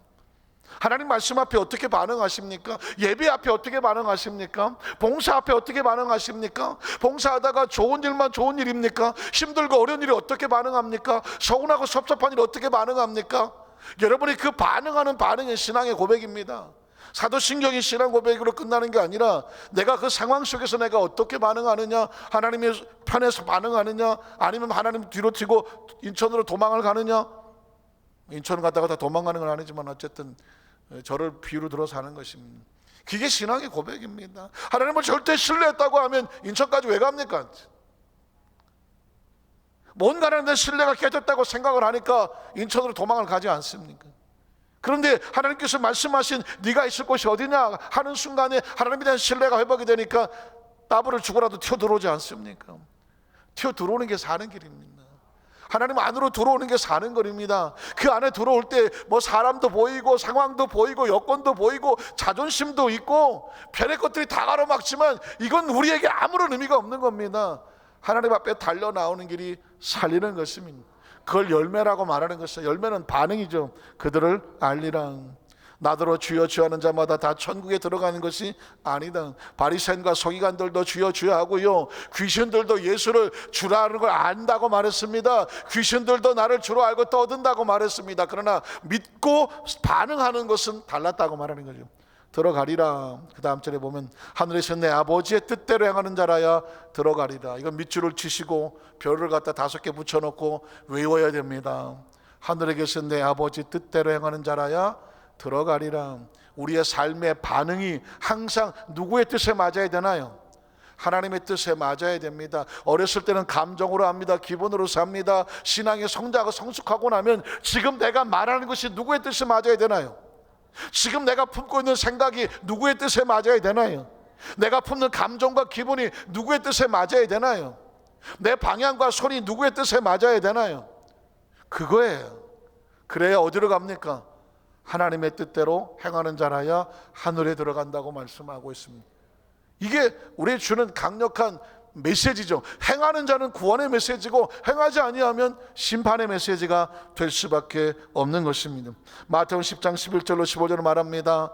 A: 하나님 말씀 앞에 어떻게 반응하십니까? 예배 앞에 어떻게 반응하십니까? 봉사 앞에 어떻게 반응하십니까? 봉사하다가 좋은 일만 좋은 일입니까? 힘들고 어려운 일이 어떻게 반응합니까? 서운하고 섭섭한 일이 어떻게 반응합니까? 여러분이 그 반응하는 반응이 신앙의 고백입니다. 사도신경이 신앙 고백으로 끝나는 게 아니라 내가 그 상황 속에서 내가 어떻게 반응하느냐, 하나님의 편에서 반응하느냐, 아니면 하나님 뒤로 튀고 인천으로 도망을 가느냐. 인천 갔다가 다 도망가는 건 아니지만 어쨌든 저를 비유로 들어서 하는 것입니다. 그게 신앙의 고백입니다. 하나님을 절대 신뢰했다고 하면 인천까지 왜 갑니까? 뭔가는 내 신뢰가 깨졌다고 생각을 하니까 인천으로 도망을 가지 않습니까? 그런데 하나님께서 말씀하신 네가 있을 곳이 어디냐 하는 순간에 하나님에 대한 신뢰가 회복이 되니까 따블을 주고라도 튀어들어오지 않습니까? 튀어들어오는 게 사는 길입니다. 하나님 안으로 들어오는 게 사는 거입니다. 그 안에 들어올 때 사람도 보이고 상황도 보이고 여건도 보이고 자존심도 있고 별의 것들이 다 가로막지만 이건 우리에게 아무런 의미가 없는 겁니다. 하나님 앞에 달려 나오는 길이 살리는 것입니다. 그걸 열매라고 말하는 것이죠. 열매는 반응이죠. 그들을 알리라. 나더러 주여 주여 하는 자마다 다 천국에 들어가는 것이 아니다. 바리새인과 서기관들도 주여 주여 하고요, 귀신들도 예수를 주라는 걸 안다고 말했습니다. 귀신들도 나를 주로 알고 떠든다고 말했습니다. 그러나 믿고 반응하는 것은 달랐다고 말하는 거죠. 들어가리라. 그 다음 절에 보면 하늘에서 내 아버지의 뜻대로 행하는 자라야 들어가리라. 이건 밑줄을 치시고 별을 갖다 5개 붙여놓고 외워야 됩니다. 하늘에 계신 내 아버지 뜻대로 행하는 자라야 들어가리라. 우리의 삶의 반응이 항상 누구의 뜻에 맞아야 되나요? 하나님의 뜻에 맞아야 됩니다. 어렸을 때는 감정으로 합니다. 기본으로 삽니다. 신앙의 성장하고 성숙하고 나면 지금 내가 말하는 것이 누구의 뜻에 맞아야 되나요? 지금 내가 품고 있는 생각이 누구의 뜻에 맞아야 되나요? 내가 품는 감정과 기분이 누구의 뜻에 맞아야 되나요? 내 방향과 손이 누구의 뜻에 맞아야 되나요? 그거예요. 그래야 어디로 갑니까? 하나님의 뜻대로 행하는 자라야 하늘에 들어간다고 말씀하고 있습니다. 이게 우리 주는 강력한 메시지죠. 행하는 자는 구원의 메시지고 행하지 아니하면 심판의 메시지가 될 수밖에 없는 것입니다. 마태복음 10장 11절로 15절을 말합니다.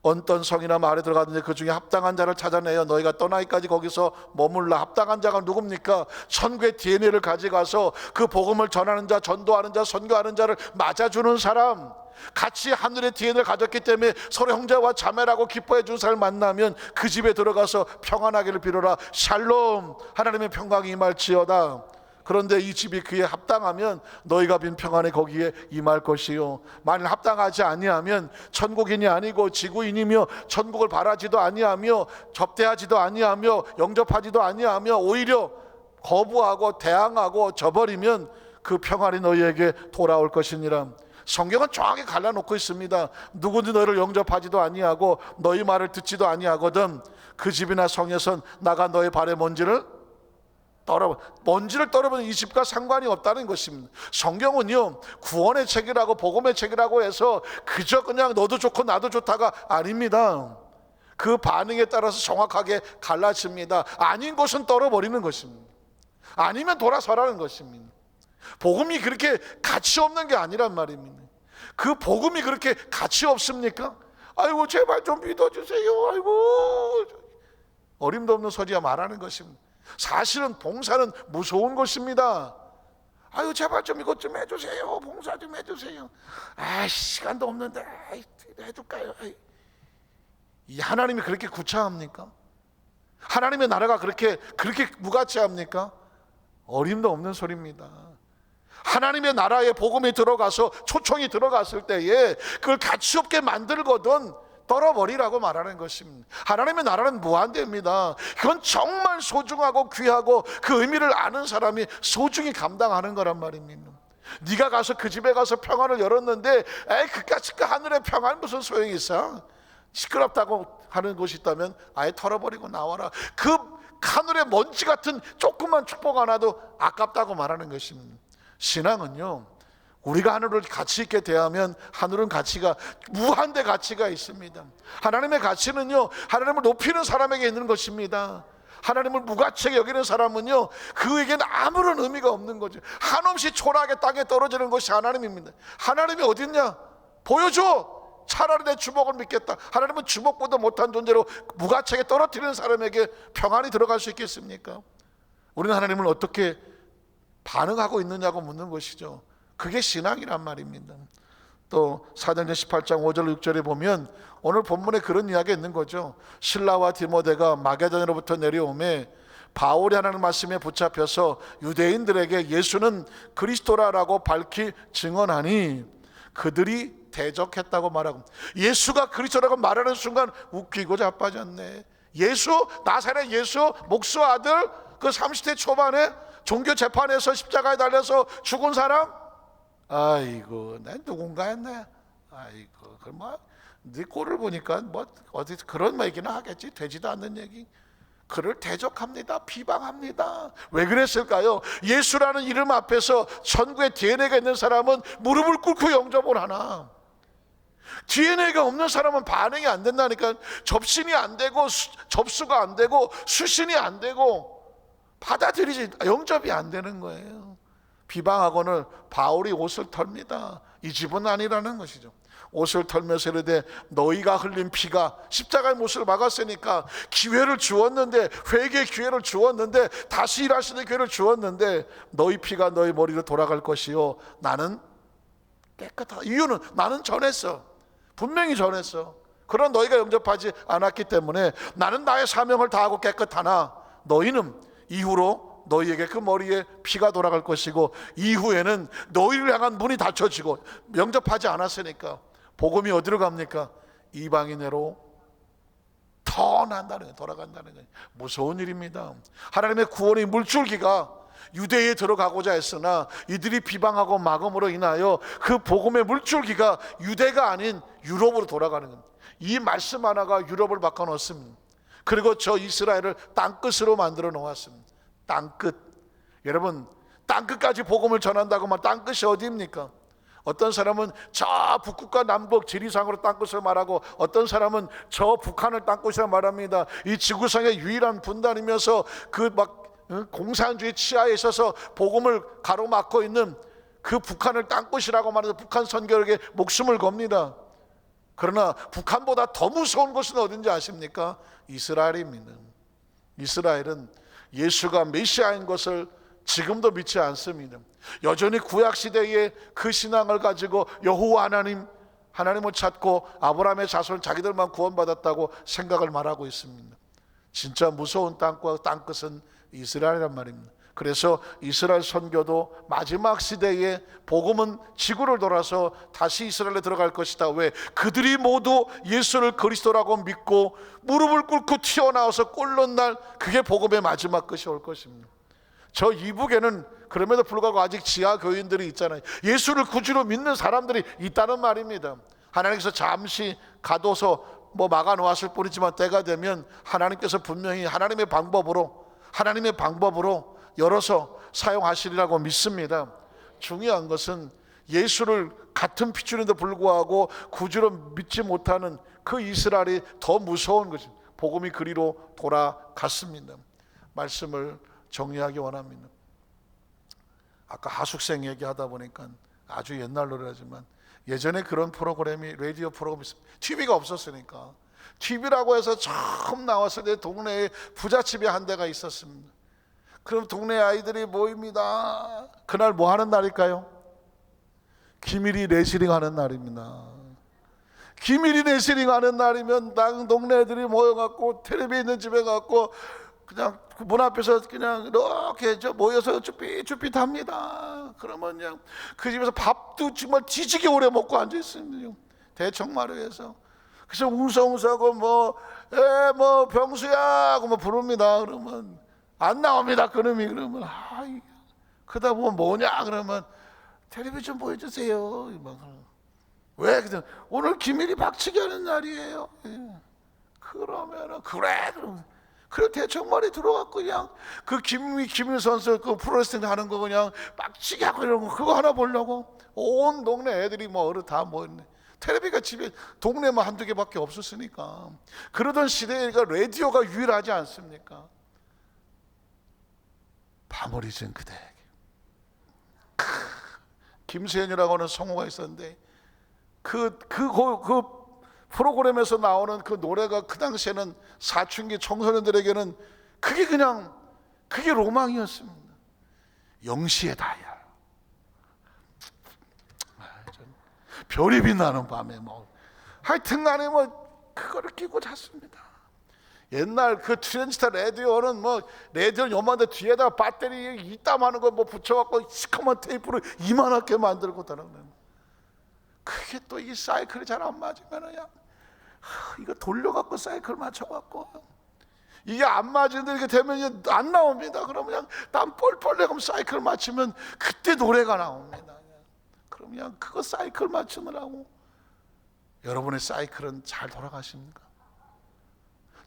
A: 어떤 성이나 마을에 들어가든지 그 중에 합당한 자를 찾아내어 너희가 떠나기까지 거기서 머물라. 합당한 자가 누굽니까? 천국의 DNA를 가져가서 그 복음을 전하는 자, 전도하는 자, 선교하는 자를 맞아주는 사람, 같이 하늘의 DNA를 가졌기 때문에 서로 형제와 자매라고 기뻐해 준 사람을 만나면 그 집에 들어가서 평안하기를 빌어라. 샬롬, 하나님의 평강이 임할지어다. 그런데 이 집이 그에 합당하면 너희가 빈 평안에 거기에 임할 것이요, 만일 합당하지 아니하면 천국인이 아니고 지구인이며 천국을 바라지도 아니하며 접대하지도 아니하며 영접하지도 아니하며 오히려 거부하고 대항하고 저버리면 그 평안이 너희에게 돌아올 것이니라. 성경은 정확히 갈라놓고 있습니다. 누구든지 너희를 영접하지도 아니하고 너희 말을 듣지도 아니하거든 그 집이나 성에선 나가 너희 발에 먼지를 떨어버리는 이 집과 상관이 없다는 것입니다. 성경은요, 구원의 책이라고 복음의 책이라고 해서 그저 그냥 너도 좋고 나도 좋다가 아닙니다. 그 반응에 따라서 정확하게 갈라집니다. 아닌 것은 떨어버리는 것입니다. 아니면 돌아서라는 것입니다. 복음이 그렇게 가치 없는 게 아니란 말입니다. 그 복음이 그렇게 가치 없습니까? 아이고 제발 좀 믿어주세요. 아이고, 어림도 없는 소리야 말하는 것입니다. 사실은 봉사는 무서운 것입니다. 아유 제발 좀 이것 좀 해주세요. 봉사 좀 해주세요. 아 시간도 없는데 해줄까요? 이 하나님이 그렇게 구차합니까? 하나님의 나라가 그렇게 무가치합니까? 어림도 없는 소리입니다. 하나님의 나라에 복음이 들어가서 초청이 들어갔을 때에 그걸 가치 없게 만들거든 떨어버리라고 말하는 것입니다. 하나님의 나라는 무한대입니다. 그건 정말 소중하고 귀하고 그 의미를 아는 사람이 소중히 감당하는 거란 말입니다. 네가 가서 그 집에 가서 평안을 열었는데 그까짓 그 하늘의 평안 무슨 소용이 있어? 시끄럽다고 하는 곳이 있다면 아예 털어버리고 나와라. 그 하늘의 먼지 같은 조그만 축복 하나도 아깝다고 말하는 것입니다. 신앙은요, 우리가 하늘을 가치 있게 대하면 하늘은 가치가 무한대 가치가 있습니다. 하나님의 가치는요, 하나님을 높이는 사람에게 있는 것입니다. 하나님을 무가치하게 여기는 사람은요, 그에게는 아무런 의미가 없는 거죠. 한없이 초라하게 땅에 떨어지는 것이 하나님입니다. 하나님이 어딨냐? 보여줘. 차라리 내 주먹을 믿겠다. 하나님은 주먹보다 못한 존재로 무가치하게 떨어뜨리는 사람에게 평안이 들어갈 수 있겠습니까? 우리는 하나님을 어떻게 반응하고 있느냐고 묻는 것이죠. 그게 신앙이란 말입니다. 또 사도행전 18장 5절 6절에 보면 오늘 본문에 그런 이야기가 있는 거죠. 실라와 디모데가 마게도냐로부터 내려오매 바울이 하나님 말씀에 붙잡혀서 유대인들에게 예수는 그리스도라라고 밝히 증언하니 그들이 대적했다고 말하고, 예수가 그리스도라고 말하는 순간 웃기고 자빠졌네. 예수, 나사렛 예수, 목수 아들, 그 30대 초반에 종교 재판에서 십자가에 달려서 죽은 사람? 아이고, 난 누군가 했네. 아이고, 그럼 네 꼴을 보니까 어디 그런 얘기나 하겠지. 되지도 않는 얘기. 그를 대적합니다. 비방합니다. 왜 그랬을까요? 예수라는 이름 앞에서 천국의 DNA가 있는 사람은 무릎을 꿇고 영접을 하나. DNA가 없는 사람은 반응이 안 된다니까. 접신이 안 되고 접수가 안 되고 수신이 안 되고 받아들이지 영접이 안 되는 거예요. 비방하고는 바울이 옷을 털입니다. 이 집은 아니라는 것이죠. 옷을 털면서 이르되 너희가 흘린 피가 십자가의 못을 막았으니까 기회를 주었는데, 회개의 기회를 주었는데, 다시 일할 수 있는 기회를 주었는데 너희 피가 너희 머리로 돌아갈 것이요 나는 깨끗하다. 이유는 나는 전했어. 분명히 전했어. 그런 너희가 영접하지 않았기 때문에 나는 나의 사명을 다하고 깨끗하나 너희는 이후로 너희에게 그 머리에 피가 돌아갈 것이고 이후에는 너희를 향한 문이 닫혀지고, 영접하지 않았으니까 복음이 어디로 갑니까? 이방인으로 턴한다는 거예요. 돌아간다는 거예요. 무서운 일입니다. 하나님의 구원의 물줄기가 유대에 들어가고자 했으나 이들이 비방하고 막음으로 인하여 그 복음의 물줄기가 유대가 아닌 유럽으로 돌아가는 겁니다. 이 말씀 하나가 유럽을 바꿔놓습니다. 그리고 저 이스라엘을 땅끝으로 만들어 놓았습니다. 땅끝. 여러분, 땅끝까지 복음을 전한다고 말, 땅끝이 어디입니까? 어떤 사람은 저 북극과 남극 지리상으로 땅끝을 말하고, 어떤 사람은 저 북한을 땅끝이라 말합니다. 이 지구상의 유일한 분단이면서 그 공산주의 치하에 있어서 복음을 가로막고 있는 그 북한을 땅끝이라고 말해서 북한 선교에게 목숨을 겁니다. 그러나 북한보다 더 무서운 것은 어딘지 아십니까? 이스라엘입니다. 이스라엘은 예수가 메시아인 것을 지금도 믿지 않습니다. 여전히 구약시대의 그 신앙을 가지고 여호와 하나님을 찾고 아브라함의 자손 자기들만 구원받았다고 생각을 말하고 있습니다. 진짜 무서운 땅끝은 이스라엘이란 말입니다. 그래서 이스라엘 선교도 마지막 시대에 복음은 지구를 돌아서 다시 이스라엘에 들어갈 것이다. 왜? 그들이 모두 예수를 그리스도라고 믿고 무릎을 꿇고 튀어나와서 꼴른 날, 그게 복음의 마지막 끝이 올 것입니다. 저 이북에는 그럼에도 불구하고 아직 지하 교인들이 있잖아요. 예수를 구주로 믿는 사람들이 있다는 말입니다. 하나님께서 잠시 가둬서 막아 놓았을 뿐이지만 때가 되면 하나님께서 분명히 하나님의 방법으로 열어서 사용하시리라고 믿습니다. 중요한 것은 예수를 같은 피줄인데 불구하고 구주로 믿지 못하는 그 이스라엘이 더 무서운 것입니다. 복음이 그리로 돌아갔습니다. 말씀을 정리하기 원합니다. 아까 하숙생 얘기하다 보니까 아주 옛날 노래지만 예전에 그런 프로그램이, 라디오 프로그램이 있습니다. TV가 없었으니까 TV라고 해서 처음 나왔을 때 동네에 부잣집이 한 대가 있었습니다. 그럼 동네 아이들이 모입니다. 그날 뭐 하는 날일까요? 기밀이 레슬링 하는 날입니다. 기밀이 레슬링 하는 날이면 동네 애들이 모여갖고 텔레비 있는 집에 갖고 그냥 문 앞에서 그냥 이렇게 모여서 쭈삣쭈삣 합니다. 그러면 그냥 그 집에서 밥도 정말 뒤지게 오래 먹고 앉아 있습니다. 대청마루에서. 그래서 웅성웅성하고 병수야 하고 부릅니다. 그러면 안 나옵니다. 그놈이. 그러면 그러다 보면 뭐냐 그러면 텔레비 좀 보여주세요. 왜? 오늘 기밀이 박치기 하는 날이에요. 그러면 그래. 그래 대청말이 들어갔고 그냥 그 김일 선수 그 프로레슬링 하는 거 그냥 빡치게 하고 이런 거 그거 하나 보려고 온 동네 애들이 어른 다 모였네. 텔레비가 집에 동네만 한두 개밖에 없었으니까. 그러던 시대가 라디오가 유일하지 않습니까? 밤을 잊은 그대에게. 김세현이라고 하는 성우가 있었는데 그 프로그램에서 나오는 그 노래가 그 당시에는 사춘기 청소년들에게는 그게 로망이었습니다. 영시의 다이아, 별이 빛나는 밤에 하여튼간에 그거를 끼고 잤습니다. 옛날 그 트랜지스터 라디오는 라디오는 요만한데 뒤에다가 배터리 이따만한 거 붙여갖고 시커먼 테이프를 이만하게 만들고 다니는. 그게 또 이 사이클이 잘 안 맞으면 그냥 이거 돌려갖고 사이클 맞춰갖고 이게 안 맞는데 이렇게 되면 안 나옵니다. 그러면 그냥 땀 뻘뻘 내고 사이클 맞추면 그때 노래가 나옵니다. 그럼 그냥 그거 사이클 맞추느라고. 여러분의 사이클은 잘 돌아가십니까?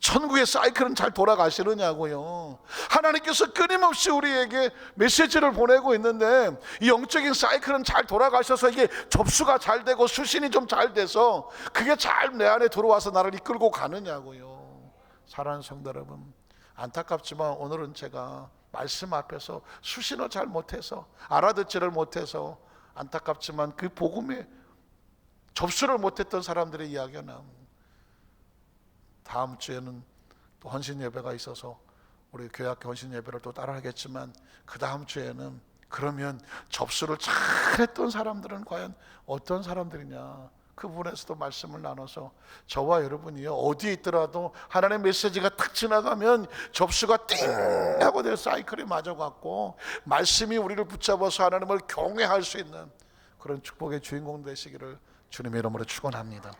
A: 천국의 사이클은 잘 돌아가시느냐고요. 하나님께서 끊임없이 우리에게 메시지를 보내고 있는데 이 영적인 사이클은 잘 돌아가셔서 이게 접수가 잘 되고 수신이 좀 잘 돼서 그게 잘 내 안에 들어와서 나를 이끌고 가느냐고요. 사랑하는 성도 여러분, 안타깝지만 오늘은 제가 말씀 앞에서 수신을 잘 못해서 알아듣지를 못해서 안타깝지만 그 복음에 접수를 못했던 사람들의 이야기가 나옵니다. 다음 주에는 또 헌신 예배가 있어서 우리 교회학교 헌신 예배를 또 따라 하겠지만 그 다음 주에는 그러면 접수를 잘했던 사람들은 과연 어떤 사람들이냐, 그 부분에서도 말씀을 나눠서 저와 여러분이요 어디에 있더라도 하나님의 메시지가 탁 지나가면 접수가 띵 하고 될 사이클이 맞아갖고 말씀이 우리를 붙잡아서 하나님을 경외할 수 있는 그런 축복의 주인공 되시기를 주님의 이름으로 축원합니다.